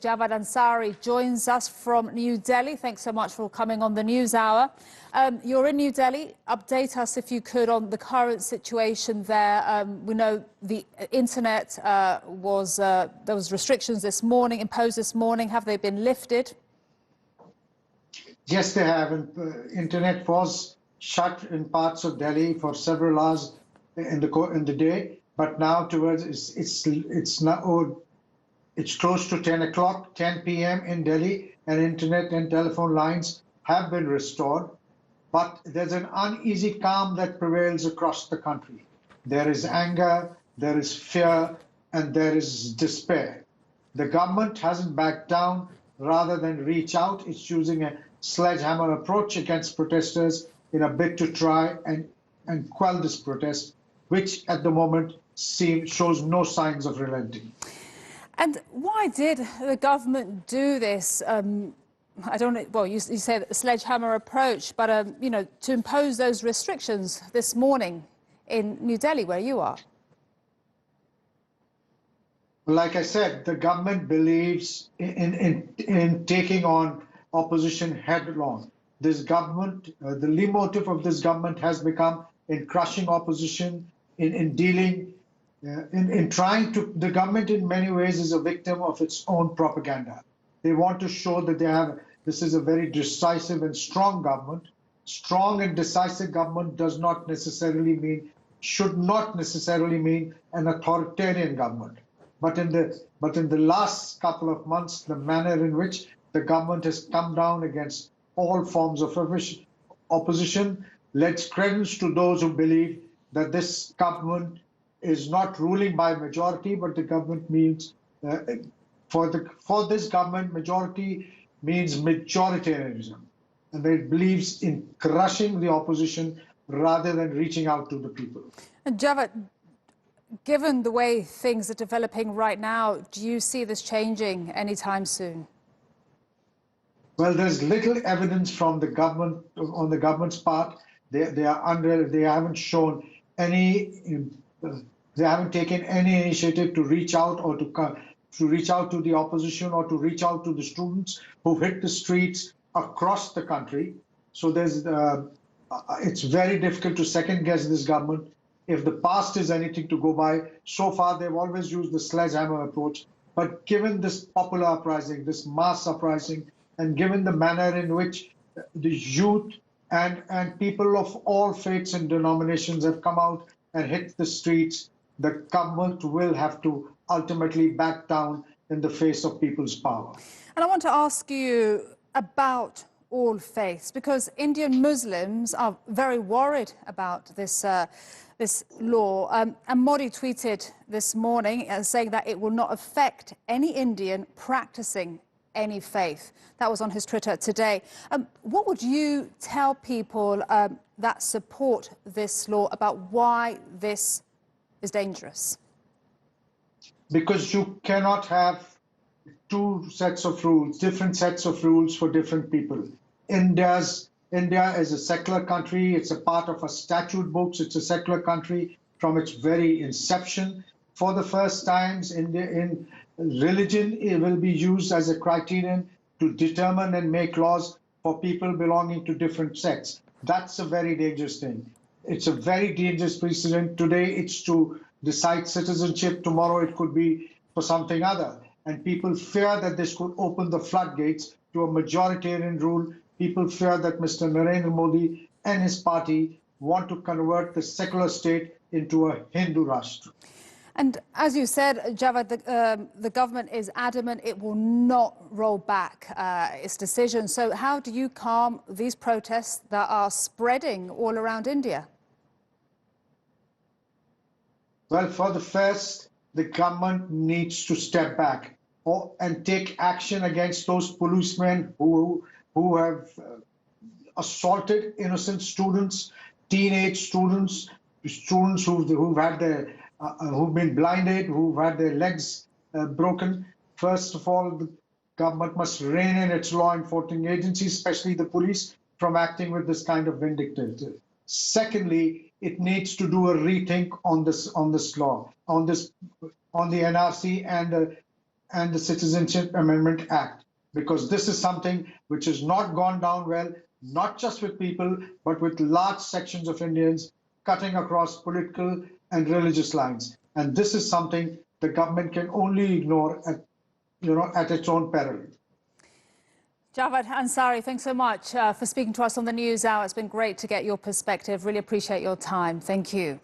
Javed Ansari joins us from New Delhi. Thanks so much for coming on the News Hour. You're in New Delhi. Update us, if you could, on the current situation there. We know the internet there was restrictions this morning, imposed this morning. Have they been lifted? Yes, they have. Internet was shut in parts of Delhi for several hours in the day, but now it's close to 10 o'clock, 10 p.m. in Delhi, and internet and telephone lines have been restored. But there's an uneasy calm that prevails across the country. There is anger, there is fear, and there is despair. The government hasn't backed down. Rather than reach out, it's using a sledgehammer approach against protesters in a bid to try and quell this protest, which at the moment shows no signs of relenting. And why did the government do this? I don't know. Well, you said a sledgehammer approach, but you know, to impose those restrictions this morning in New Delhi, where you are. Like I said, the government believes in taking on opposition head-on. This government, the leitmotif of this government has become in crushing opposition, in dealing. The government in many ways is a victim of its own propaganda. They want to show that this is a very decisive and strong government. Strong and decisive government should not necessarily mean an authoritarian government. But in the last couple of months, the manner in which the government has come down against all forms of opposition lends credence to those who believe that this government is not ruling by majority, but the government means for this government, majority means majoritarianism, and it believes in crushing the opposition rather than reaching out to the people. And Javed, given the way things are developing right now, do you see this changing anytime soon? Well, there's little evidence from the government on the government's part. They haven't shown any. They haven't taken any initiative to reach out or to reach out to the opposition or to reach out to the students who've hit the streets across the country. So it's very difficult to second guess this government. If the past is anything to go by, so far they've always used the sledgehammer approach. But given this popular uprising, this mass uprising, and given the manner in which the youth and people of all faiths and denominations have come out and hit the streets, the government will have to ultimately back down in the face of people's power. And I want to ask you about all faiths, because Indian Muslims are very worried about this law. And Modi tweeted this morning saying that it will not affect any Indian practicing any faith. That was on his Twitter today. What would you tell people that support this law about why this is dangerous? Because you cannot have two sets of rules, different sets of rules for different people. India is a secular country. It's a part of our statute books. It's a secular country from its very inception. For the first times in religion, it will be used as a criterion to determine and make laws for people belonging to different sects. That's a very dangerous thing. It's a very dangerous precedent. Today, it's to decide citizenship. Tomorrow, it could be for something other. And people fear that this could open the floodgates to a majoritarian rule. People fear that Mr. Narendra Modi and his party want to convert the secular state into a Hindu Rashtra. And as you said, Javed, the government is adamant it will not roll back its decision. So how do you calm these protests that are spreading all around India? Well, for the first, the government needs to step back and take action against those policemen who have assaulted innocent students, teenage students, who've been blinded, who've had their legs broken. First of all, the government must rein in its law enforcement agencies, especially the police, from acting with this kind of vindictiveness. Secondly, it needs to do a rethink on this law, on the NRC and the Citizenship Amendment Act, because this is something which has not gone down well, not just with people, but with large sections of Indians cutting across political and religious lines. And this is something the government can only ignore at its own peril. Javed Ansari, thanks so much for speaking to us on the News Hour. It's been great to get your perspective. Really appreciate your time. Thank you.